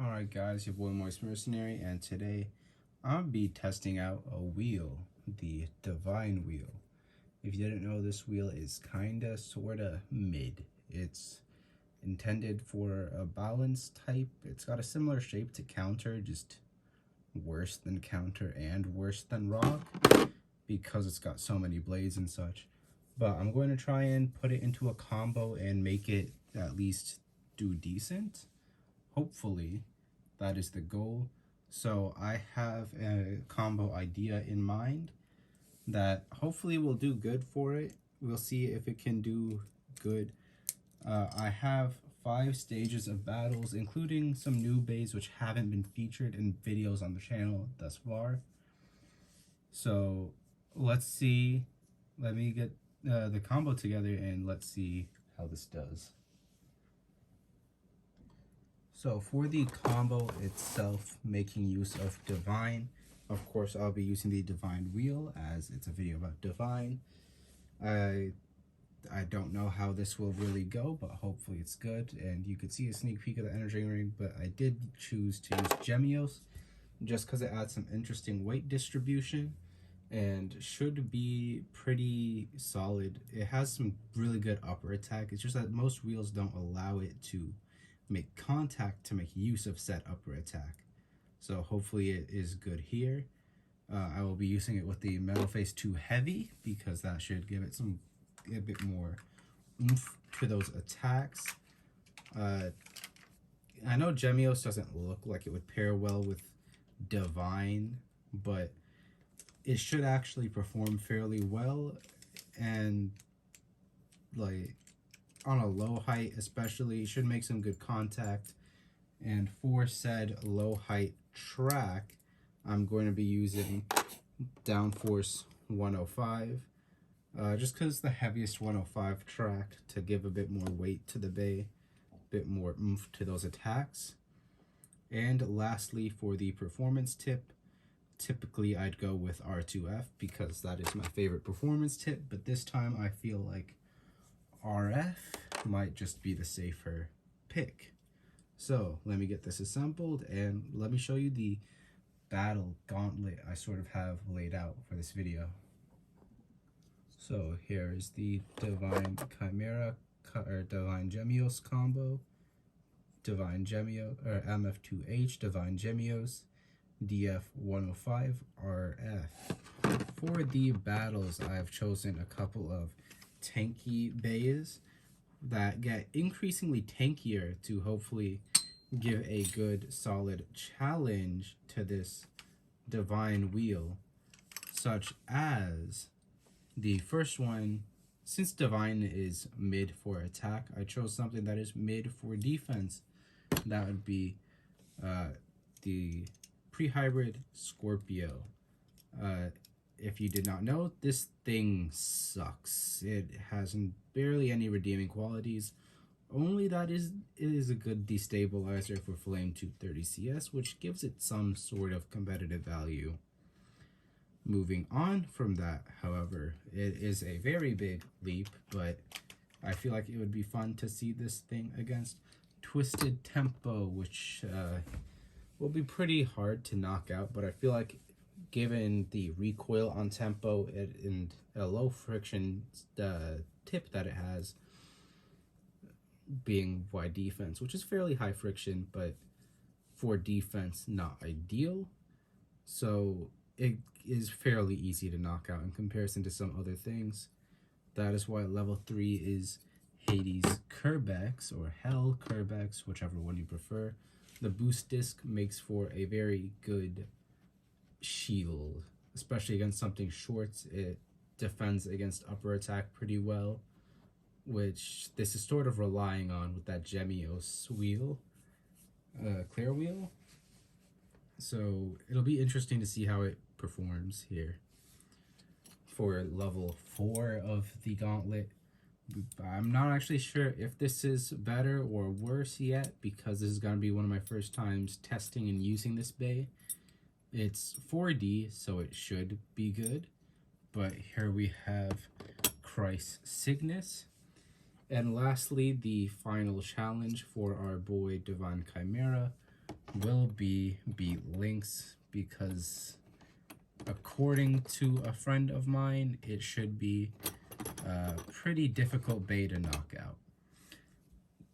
Alright guys, your boy Mercenary, and today I'll be testing out a wheel, the Divine Wheel. If you didn't know, this wheel is kinda sorta mid. It's intended for a balance type. It's got a similar shape to Counter, just worse than Counter and worse than Rock because it's got so many blades and such. But I'm going to try and put it into a combo and make it at least do decent. Hopefully that is the goal. So I have a combo idea in mind that hopefully will do good for it. We'll see if it can do good. I have 5 stages of battles, including some new bays which haven't been featured in videos on the channel thus far. So let's see. Let me get the combo together and let's see how this does. So for the combo itself, making use of Divine, of course I'll be using the Divine Wheel as it's a video about Divine. I don't know how this will really go, but hopefully it's good. And you could see a sneak peek of the energy ring, but I did choose to use Gemios just because it adds some interesting weight distribution and should be pretty solid. It has some really good upper attack. It's just that most wheels don't allow it to make contact to make use of said upper attack. So hopefully it is good here. I will be using it with the Metal Face 2 Heavy because that should give it a bit more oomph to those attacks. I know Gemios doesn't look like it would pair well with Divine, but it should actually perform fairly well, and like on a low height especially, should make some good contact. And for said low height track, I'm going to be using Downforce 105, just because the heaviest 105 track to give a bit more weight to the bay, a bit more oomph to those attacks. And lastly, for the performance tip, typically I'd go with R2F because that is my favorite performance tip, but this time I feel like RF might just be the safer pick. So let me get this assembled and let me show you the battle gauntlet I sort of have laid out for this video. So here is the Divine Chimera or Divine Gemios combo, Divine Gemio or MF2H, Divine Gemios, DF105 RF. For the battles, I've chosen a couple of tanky bays that get increasingly tankier to hopefully give a good solid challenge to this Divine Wheel, such as the first one. Since Divine is mid for attack, I chose something that is mid for defense. That would be the pre-hybrid Scorpio. If you did not know, this thing sucks. It has barely any redeeming qualities. Only that it is a good destabilizer for Flame 230 CS, which gives it some sort of competitive value. Moving on from that, however, it is a very big leap, but I feel like it would be fun to see this thing against Twisted Tempo, which will be pretty hard to knock out, but I feel like given the recoil on Tempo and a low friction tip that it has, being wide defense, which is fairly high friction, but for defense not ideal, so it is fairly easy to knock out in comparison to some other things. That is why level 3 is Hades Kerbex or Hell Kerbex, whichever one you prefer. The boost disc makes for a very good shield, especially against something short. It defends against upper attack pretty well, which this is sort of relying on with that Gemios wheel, clear wheel. So it'll be interesting to see how it performs here. For level 4 of the gauntlet, I'm not actually sure if this is better or worse yet because this is going to be one of my first times testing and using this bay. It's 4D, so it should be good. But here we have Christ Cygnus. And lastly, the final challenge for our boy Divine Chimera, will be Beat Links, because according to a friend of mine, it should be a pretty difficult Bay to knock out.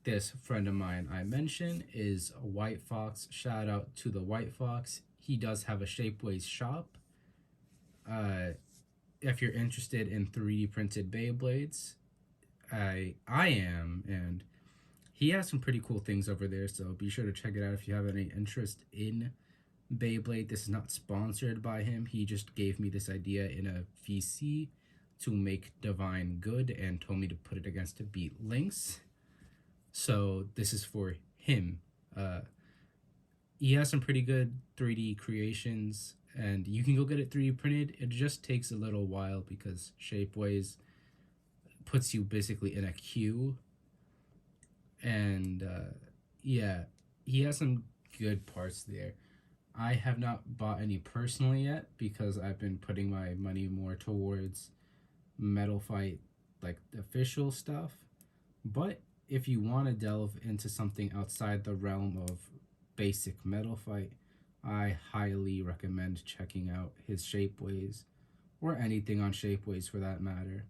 This friend of mine I mentioned is WhiteFox. Shout out to the WhiteFox. He does have a Shapeways shop. If you're interested in 3D printed Beyblades, I am, and he has some pretty cool things over there, so be sure to check it out if you have any interest in Beyblade. This is not sponsored by him. He just gave me this idea in a VC to make Divine good and told me to put it against to Beat Links. So this is for him. He has some pretty good 3D creations, and you can go get it 3D printed. It just takes a little while because Shapeways puts you basically in a queue. And yeah, he has some good parts there. I have not bought any personally yet because I've been putting my money more towards Metal Fight, like the official stuff. But if you want to delve into something outside the realm of basic Metal Fight, I highly recommend checking out his Shapeways, or anything on Shapeways for that matter.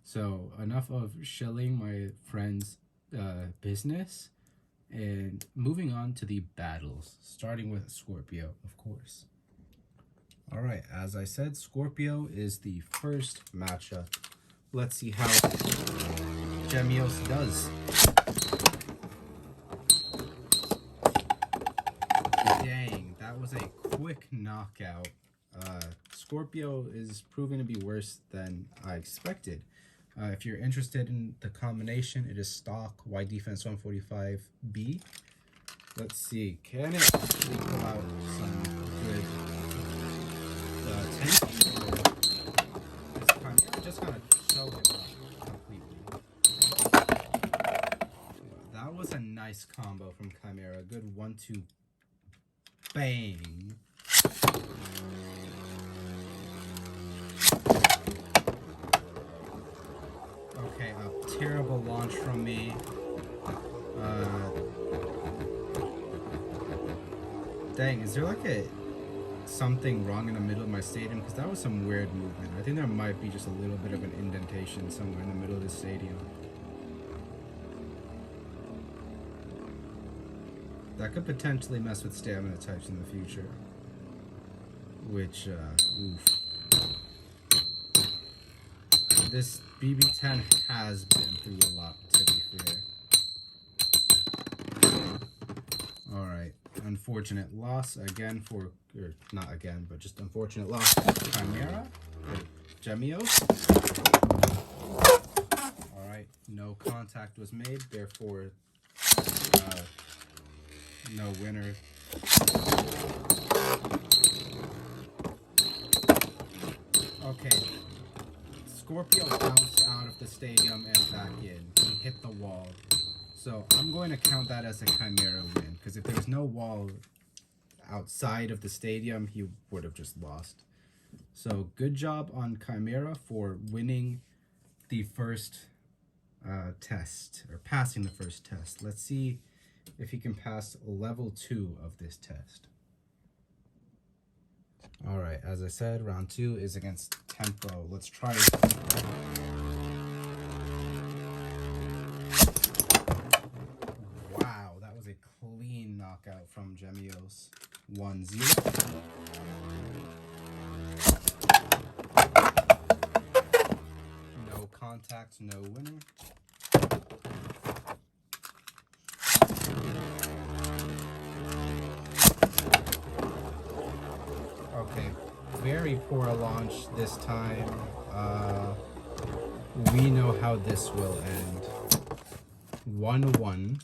So enough of shilling my friend's business, and moving on to the battles, starting with Scorpio, of course. All right, as I said, Scorpio is the first matchup. Let's see how Gemios does. Dang, that was a quick knockout. Scorpio is proving to be worse than I expected. If you're interested in the combination, it is stock wide defense 145B. Let's see, can it actually pull out some good tanking? It's just gonna show it up completely. That was a nice combo from Chimera. Good 1-2 bang. Okay, a terrible launch from me. Dang, is there like something wrong in the middle of my stadium? Because that was some weird movement. I think there might be just a little bit of an indentation somewhere in the middle of the stadium. That could potentially mess with stamina types in the future. Which, oof. This BB10 has been through a lot, to be fair. Alright, unfortunate loss again for, or not again, but just unfortunate loss for Chimera, or Gemios. Alright, no contact was made, therefore, no winner. Okay. Scorpio bounced out of the stadium and back in. He hit the wall. So I'm going to count that as a Chimera win, because if there was no wall outside of the stadium, he would have just lost. So good job on Chimera for winning the first test, or passing the first test. Let's see if he can pass level 2 of this test. Alright, as I said, round 2 is against Tempo. Let's try it. Wow, that was a clean knockout from Gemios. 1-0. No contact, no winner. Okay, very poor launch this time. We know how this will end. 1-1.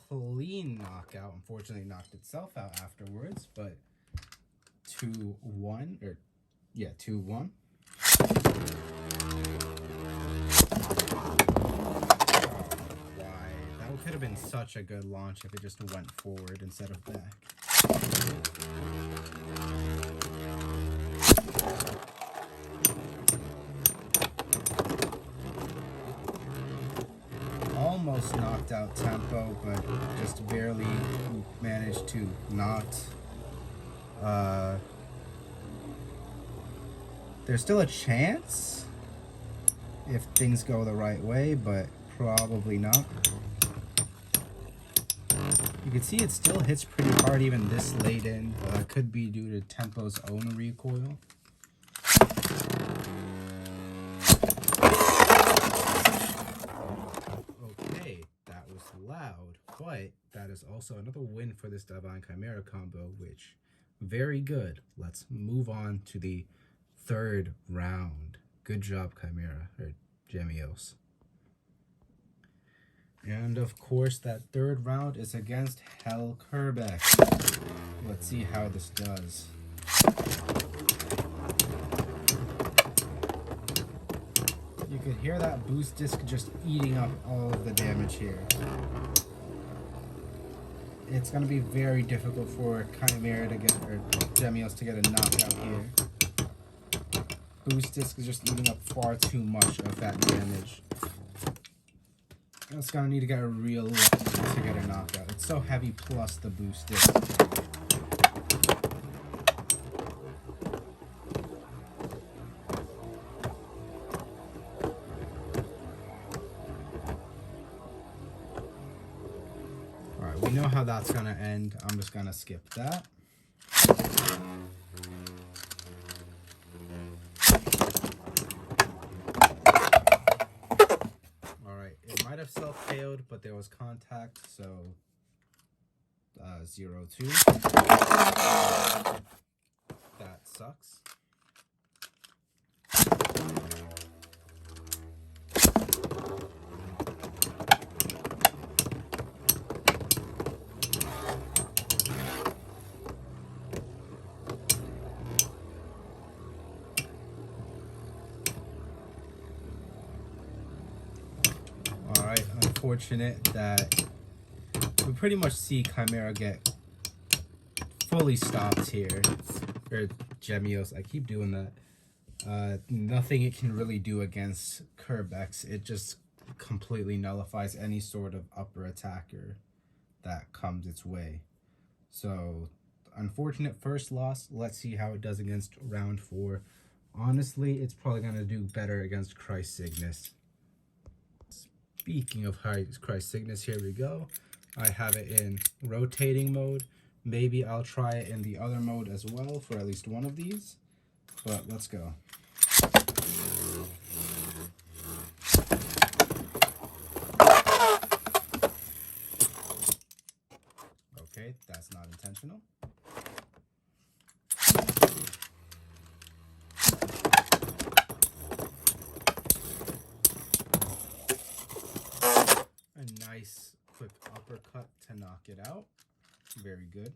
Clean knockout. Unfortunately, knocked itself out afterwards, but 2-1, or yeah, 2-1. Could have been such a good launch if it just went forward instead of back. out tempo, but just barely managed to not. There's still a chance if things go the right way, but probably not. You can see it still hits pretty hard even this late in. Could be due to tempo's own recoil. Okay, that was loud, but that is also another win for this Divine Chimera combo, which very good. Let's move on to the third round. Good job, Chimera, or Gemios. And of course, that third round is against Hell Kerbex. Let's see how this does. You could hear that boost disc just eating up all of the damage here. It's going to be very difficult for Chimera to get, or Gemios to get a knockout here. Boost disc is just eating up far too much of that damage. It's gonna need to get a real lucky to get a knockout. It's so heavy plus the boost disc. Alright, we know how that's gonna end. I'm just gonna skip that. Self-KO'd, but there was contact, so 0-2. That sucks. Unfortunate that we pretty much see Chimera get fully stopped here. Or Gemios, I keep doing that. Nothing it can really do against Kerbex. It just completely nullifies any sort of upper attacker that comes its way. So, unfortunate first loss. Let's see how it does against round 4. Honestly, it's probably going to do better against Christ Cygnus. Speaking of Christ Cygnus, here we go. I have it in rotating mode. Maybe I'll try it in the other mode as well for at least one of these. But let's go. Okay, that's not intentional. Nice quick uppercut to knock it out. Very good.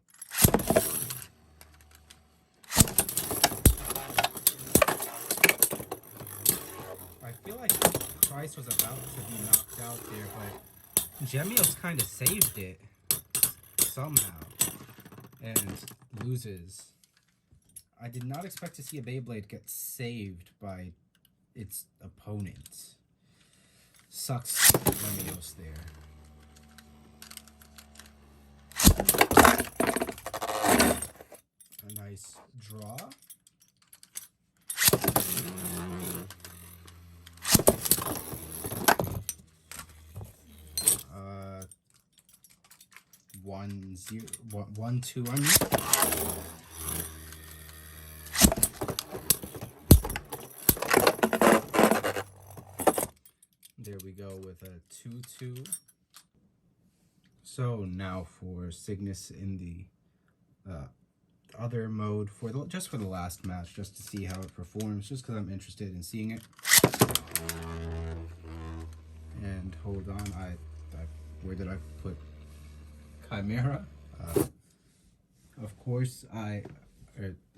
I feel like Christ was about to be knocked out there, but Gemios kind of saved it somehow and loses. I did not expect to see a Beyblade get saved by its opponent. Sucks Gemios there. A nice draw. One, two, I mean. There we go with a 2-2. So now for Cygnus in the other mode just for the last match, just to see how it performs, just because I'm interested in seeing it. And hold on, where did I put Chimera? Of course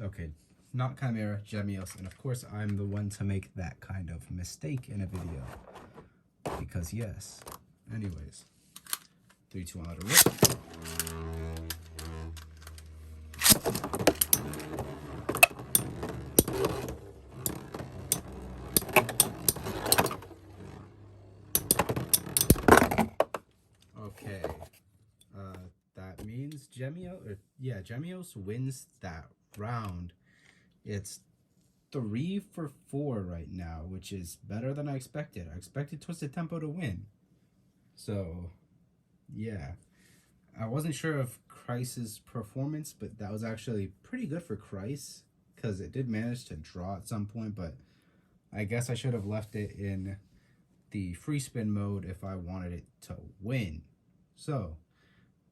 okay, not Chimera, Gemios, and of course I'm the one to make that kind of mistake in a video. Because yes. Anyways. 3, 2, 1, let it rip. yeah, Gemios wins that round. It's 3 for 4 right now, which is better than I expected. I expected Twisted Tempo to win. So, yeah. I wasn't sure of Kreis's performance, but that was actually pretty good for Kreis, because it did manage to draw at some point, but I guess I should have left it in the free spin mode if I wanted it to win. So,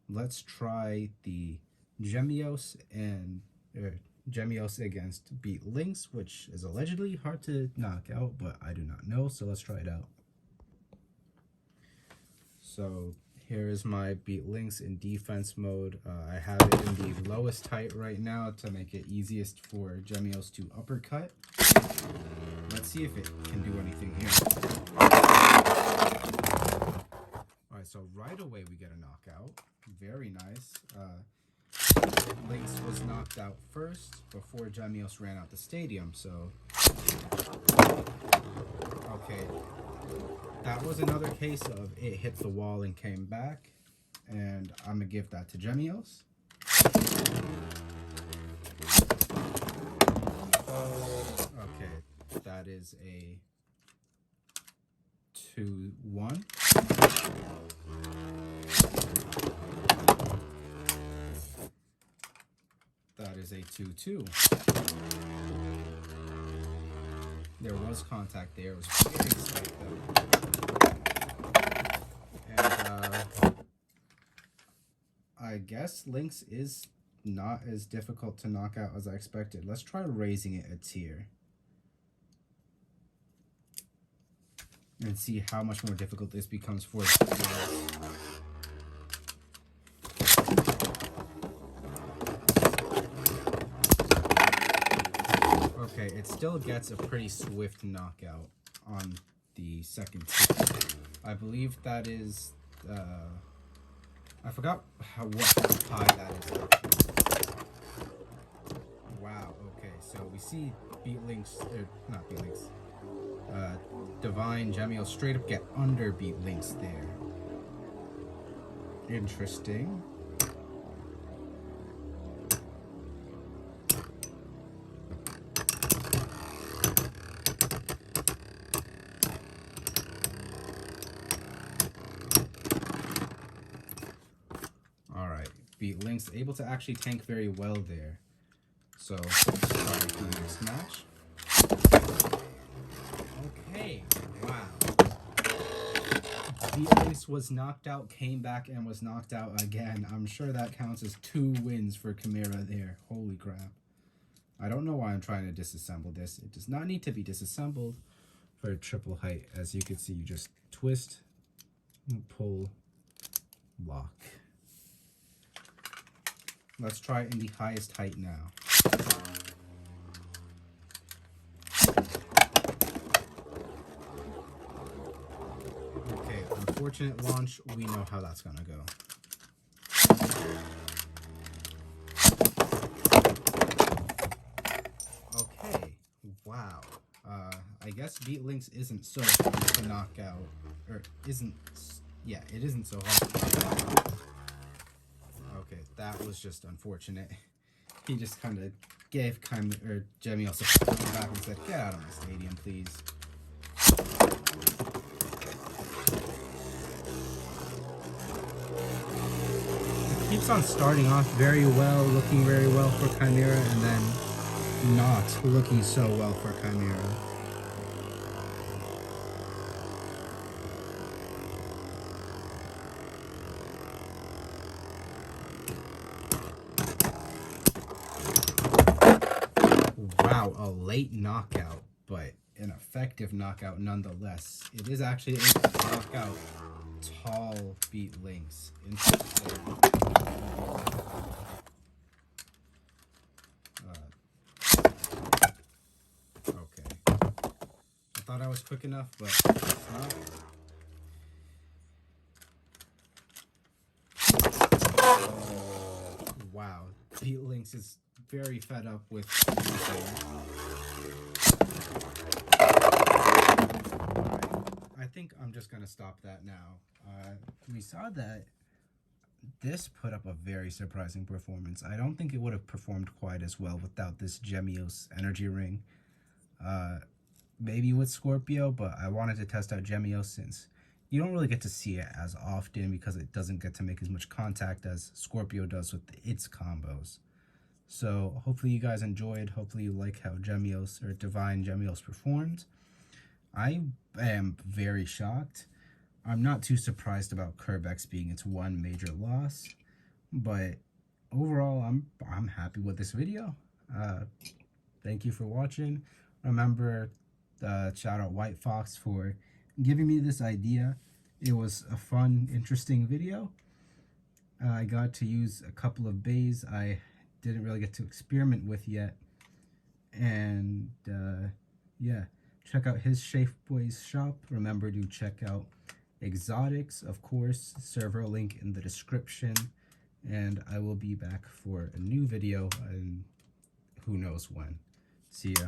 let's try the Gemios and Gemios against Beat Lynx, which is allegedly hard to knock out, but I do not know, so let's try it out. So here is my Beat Lynx in defense mode. I have it in the lowest height right now to make it easiest for Gemios to uppercut. Let's see if it can do anything here. Alright, so right away we get a knockout. Very nice. Lynx was knocked out first before Gemios ran out the stadium, so... Okay. That was another case of it hit the wall and came back, and I'm gonna give that to Gemios. Okay, that is a 2-1. That is a 2-2. There was contact there. It was very slight though. And I guess Lynx is not as difficult to knock out as I expected. Let's try raising it a tier and see how much more difficult this becomes for us. Okay, it still gets a pretty swift knockout on the second tier. I believe that is, I forgot what high that is. Wow, okay, so we see Beat Lynx, not Beat Lynx, Divine Gemios straight up get under Beat Lynx there. Interesting. Beat Lynx able to actually tank very well there. So, sorry for the next match. Okay, wow. Beat Lynx was knocked out, came back, and was knocked out again. I'm sure that counts as 2 wins for Chimera there. Holy crap. I don't know why I'm trying to disassemble this. It does not need to be disassembled for triple height. As you can see, you just twist, pull, lock. Let's try it in the highest height now. Okay, unfortunate launch. We know how that's gonna go. Okay, wow. I guess Beat Lynx isn't so hard to knock out. Or isn't, yeah, it isn't so hard to knock out. Okay, that was just unfortunate. He just kind of gave Gemios a pat back and said, "Get out of my stadium, please." It keeps on starting off very well, looking very well for Chimera, and then not looking so well for Chimera. Wow, a late knockout, but an effective knockout nonetheless. It is actually a knockout tall Beat Lynx. Okay. I thought I was quick enough, but it's not. Wow, Beat Lynx is very fed up with I think I'm just gonna stop that now. We saw that this put up a very surprising performance. I don't think it would have performed quite as well without this Gemios energy ring. Maybe with Scorpio, but I wanted to test out Gemios since you don't really get to see it as often because it doesn't get to make as much contact as Scorpio does with its combos. So hopefully you guys enjoyed. Hopefully you like how Gemios or Divine Gemios performed. I am very shocked. I'm not too surprised about Kerbex being its one major loss, but overall I'm happy with this video. Thank you for watching. Remember, shout out WhiteFox for giving me this idea. It was a fun, interesting video. I got to use a couple of bays I didn't really get to experiment with yet, and yeah, check out his Shape Boys shop. Remember to check out Exotics, of course, server link in the description, and I will be back for a new video and who knows when. See ya.